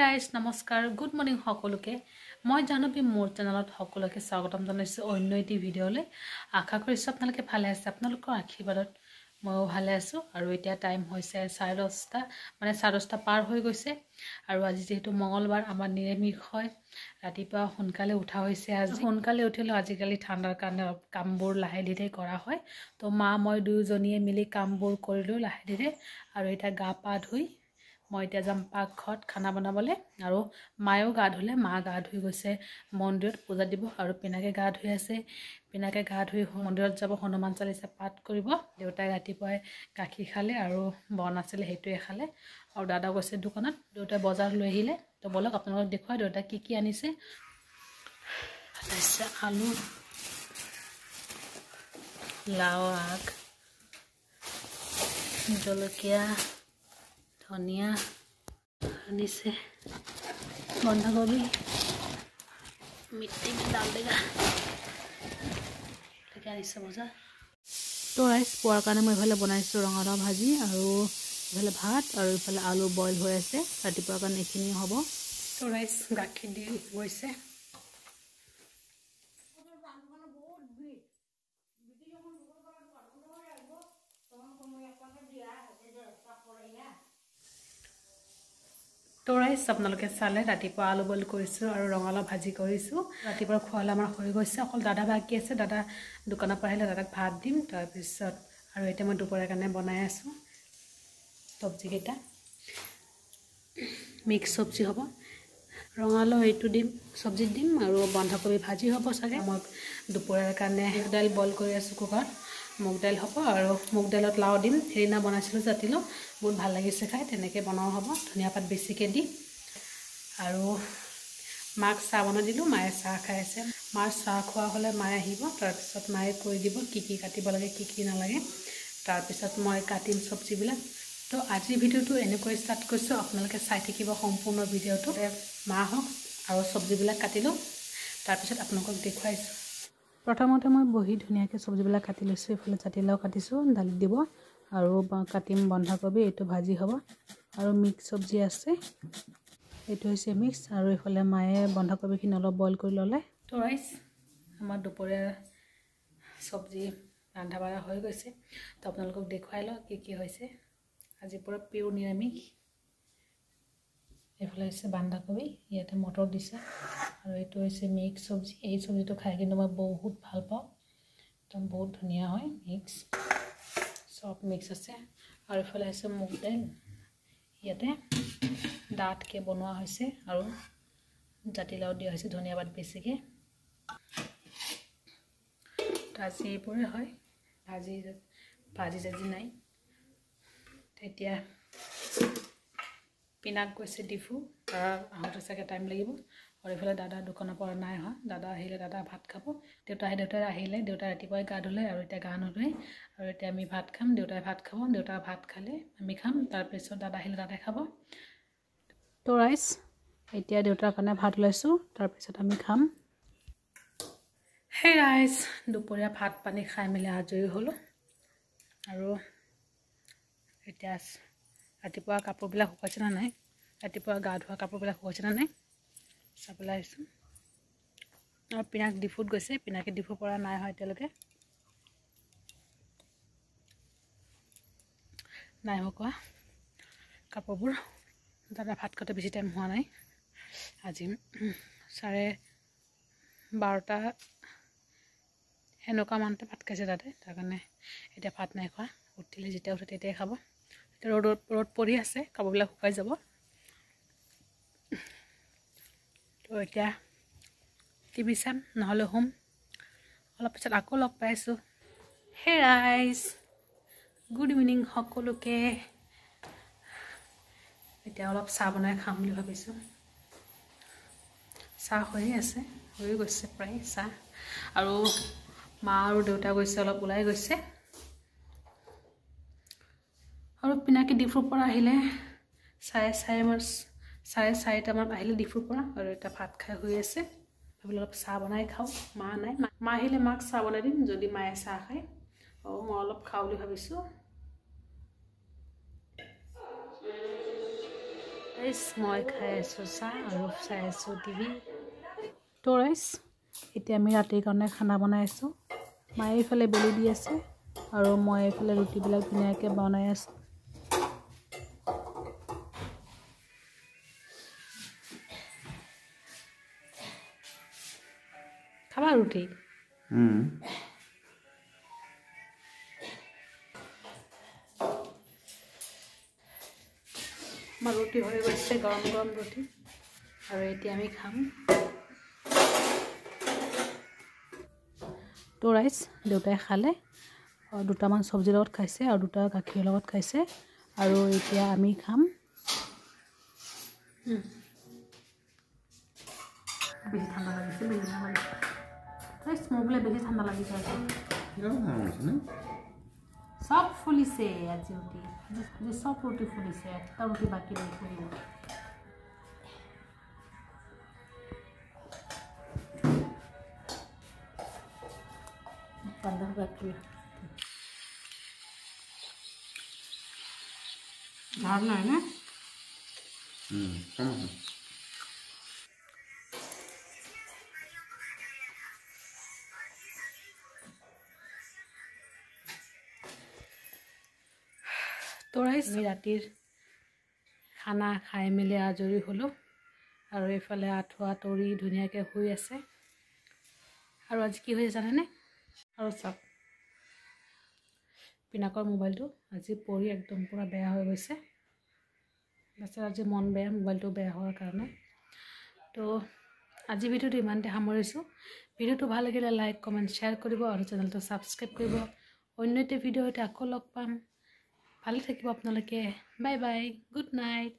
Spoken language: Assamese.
গাইজ নমস্কাৰ গুড মৰ্নিং সকলোকে মই জানবী মোৰ চেনেলত সকলোকে স্বাগতম জনাইছো অন্য এটি ভিডিঅ'লৈ আশা কৰিছো আপোনালোকে ভালে আছে আপোনালোকৰ আশীৰ্বাদত ময়ো ভালে আছো আৰু এতিয়া টাইম হৈছে 10:30 মানে 10:30 পাৰ হৈ গৈছে আৰু আজি যেহেতু মঙ্গলবাৰ আমাৰ নিৰামিষ হয় ৰাতিপুৱা সোনকালে উঠা হৈছে আজি সোনকালে উঠিলো আজিকালি ঠাণ্ডাৰ কাৰণে কামবোৰ লাহে ধীৰে কৰা হয় তো মা মই দুজনীয়ে মিলি কামবোৰ কৰিলো লাহে ধীৰে আৰু এটা গা পা ধুই মই এতিয়া যাম পাকঘৰত খানা বনাবলৈ আৰু মায়েও গা ধুলে মা গা ধুই গৈছে মন্দিৰত পূজা দিব আৰু পিনাকে গা ধুই আছে পিনাকে গা ধুই মন্দিৰত যাব হনুমান চালিসা পাঠ কৰিব দেউতাই ৰাতিপুৱাই গাখীৰ খালে আৰু বন আছিল হেতুৱে খালে আৰু দাদা গৈছে দোকানত দেউতাই বজাৰ লৈ আহিলে তো বলক আপোনালোকক দেখুৱাই দেউতা কি আনিছে আছে আলু লাও আগ জলকীয়া ধনিয়া আনিছে বন্ধাকবি मिट्टी में डाल देगा लेके आनिছে বজাৰ তো ৰাইস পোৱাৰ কাৰণে মই ইফালে বনাইছো ৰঙালাও ভাজি আৰু ইফালে ভাত আৰু ইফালে আলু বইল হৈ আছে ৰাতিপুৱাৰ কাৰণে এইখিনি হ'ব তো ৰাইস গাখীৰ দি গৈছে তো ৰাইস আপোনালোকে চালে ৰাতিপুৱা আলু বইল কৰিছো আৰু ৰঙালাও ভাজি কৰিছো ৰাতিপুৱা খোৱালে আমাৰ হৈ গৈছে অকল দাদা বাকি আছে দাদা দোকানৰ পৰা আহিলে দাদাক ভাত দিম তাৰ পিছত আৰু এটা মই দুপৰীয়াৰ কাৰণে বনাই আছো সবজি কেইটা মিক্স সবজি হ'ব ৰঙালাও এইটো দিম সবজি দিম আৰু বন্ধাকবি ভাজি হ'ব চাগে মই দুপৰীয়াৰ কাৰণে দাইল বইল কৰি আছো কুকাৰত মুগ দাইল হ'ব আৰু মুগ দাইলত লাও দিম হেৰিনা বনাইছিলো জাতিলো বহুত ভাল লাগিছে খাই তেনেকৈ বনাও হ'ব ধনিয়া পাত বেছিকৈ দি আৰু মাক চাহ বনাই দিলোঁ মায়ে চাহ খাই আছে মাৰ চাহ খোৱা হ'লে মায়ে আহিব তাৰপিছত মায়ে কৈ দিব কি কাটিব লাগে কি নালাগে তাৰপিছত মই কাটিম সবজিবিলাক তো আজিৰ ভিডিঅ'টো এনেকৈ ষ্টাৰ্ট কৰিছোঁ আপোনালোকে চাই থাকিব সম্পূৰ্ণ ভিডিঅ'টো মা হওক আৰু সবজিবিলাক কাটিলোঁ তাৰপিছত আপোনালোকক দেখুৱাইছোঁ প্ৰথমতে মই বহি ধুনীয়াকৈ সবজিবিলাক কাটি লৈছোঁ এইফালে জাতিলাও কাটিছোঁ দালিত দিব আৰু কাটিম বন্ধাকবি এইটো ভাজি হ'ব আৰু মিক্স সবজি আছে এইটো হৈছে মিক্স আৰু এইফালে মায়ে বন্ধাকবিখিনি অলপ বইল কৰি ল'লে তো ৰাইস আমাৰ দুপৰীয়া সবজি ৰান্ধা বাঢ়া হৈ গৈছে তো আপোনালোকক দেখুৱাই লওঁ কি হৈছে আজি পুৰা পিওৰ নিৰামিষ এইফালে হৈছে বন্ধাকবি ইয়াতে মটৰ দিছে আৰু এইটো হৈছে মিক্স সবজি এই সবজিটো খাই কিন্তু মই বহুত ভাল পাওঁ একদম বহুত ধুনীয়া হয় মিক্স সব মিক্স আছে আৰু এইফালে আছে মুগ দাইল ইয়াতে ডাঠকৈ বনোৱা হৈছে আৰু জাতিলাও দিয়া হৈছে ধনিয়া পাত বেছিকৈ আজি এইবোৰে হয় ভাজি নাই তেতিয়া পিনাক গৈছে ডিফু তাৰ আহোঁতে চাগে টাইম লাগিব আৰু এইফালে দাদা দোকানৰ পৰা নাই হয় দাদা আহিলে দাদা ভাত খাব দেউতাই আহিলে দেউতাই ৰাতিপুৱাই গা ধুলে আৰু এতিয়া গা নুধুৱে আৰু এতিয়া আমি ভাত খাম দেউতাই ভাত খাব দেউতা ভাত খালে আমি খাম তাৰপিছত দাদা আহিলে দাদাই খাব তো ৰাইস এতিয়া দেউতাৰ কাৰণে ভাত লৈছোঁ তাৰপিছত আমি খাম হে ৰাইস দুপৰীয়া ভাত পানী খাই মেলি আজৰি হ'লোঁ আৰু এতিয়া ৰাতিপুৱা কাপোৰবিলাক শুকাইছে না নাই ৰাতিপুৱা গা ধোৱা কাপোৰবিলাক শুকাইছে না নাই চাবলৈ আহিছোঁ আৰু পিনাক ডিফুত গৈছে পিনাকে ডিফুৰ পৰা নাই হয় এতিয়ালৈকে নাই শুকোৱা কাপোৰবোৰ দাদা ভাত খাওঁতে বেছি টাইম হোৱা নাই আজি 12:30 সেনেকুৱা মানতে ভাত খাইছে দাদাই তাৰ কাৰণে এতিয়া ভাত নাই খোৱা উঠিলে যেতিয়া উঠে তেতিয়াই খাব ৰ'দ পৰি আছে কাপোৰবিলাক শুকাই যাব তো এতিয়া টিভি চাম নহ'লে হোম অলপ পিছত আকৌ লগ পাইছোঁ হে ৰাইস গুড ইভিনিং সকলোকে এতিয়া অলপ চাহ বনাই খাম বুলি ভাবিছোঁ চাহ হৈ আছে হৈ গৈছে প্ৰায় চাহ আৰু মা আৰু দেউতা গৈছে অলপ ওলাই গৈছে আৰু পিনাকি ডিফুৰ পৰা আহিলে 4:30 আহিলে ডিফুৰ পৰা আৰু এটা ভাত খাই হৈ আছে ভাবিলোঁ অলপ চাহ বনাই খাওঁ মা নাই মা আহিলে মাক চাহ বনাই দিম যদি মায়ে চাহ খায় আৰু মই অলপ খাওঁ বুলি ভাবিছোঁ ৰাইচ মই খাই আছোঁ চাহ আৰু চাই আছোঁ টিভি। তো ৰাইচ এতিয়া আমি ৰাতিৰ কাৰণে খানা বনাই আছোঁ। মায়ে এইফালে বেলি দি আছে আৰু মই এইফালে ৰুটিবিলাক ধুনীয়াকৈ বনাই আছোঁ। খাবা ৰুটি? আমাৰ ৰুটি হৈ গৈছে, গৰম গৰম ৰুটি, আৰু এতিয়া আমি খাম। তো ৰাইচ দেউতাই খালে, দুটামান চব্জিৰ লগত খাইছে আৰু দুটা গাখীৰৰ লগত খাইছে, আৰু এতিয়া আমি খাম। বেছি ঠাণ্ডা লাগিছে, ৰাইচ মোৰ বোলে বেছি ঠাণ্ডা লাগিছে। সব ফুলিছে আজি ৰুটি, সব ৰুটি ফুলিছে, একটা ৰুটি বাকি ৰয়ে ফুলিব। ঝাল নাই না? তো ৰাইচ আমি ৰাতিৰ খানা খাই মেলি আজৰি হ'লোঁ, আৰু এইফালে আঁঠুৱা তৰি ধুনীয়াকৈ শুই আছে। আৰু আজি কি হৈছে জানেনে? আৰু চাওক, পিনাকৰ মোবাইলটো আজি পৰি একদম পূৰা বেয়া হৈ গৈছে। আজি মন বেয়া মোবাইলটো বেয়া হোৱাৰ কাৰণে। তো আজি ভিডিঅ'টো ইমানতে সামৰিছোঁ। ভিডিঅ'টো ভাল লাগিলে লাইক কমেণ্ট শ্বেয়াৰ কৰিব আৰু চেনেলটো ছাবস্ক্ৰাইব কৰিব। অন্য এটা ভিডিঅ' সৈতে আকৌ লগ পাম। ভালে থাকিব আপোনালোকে। Bye bye, good night.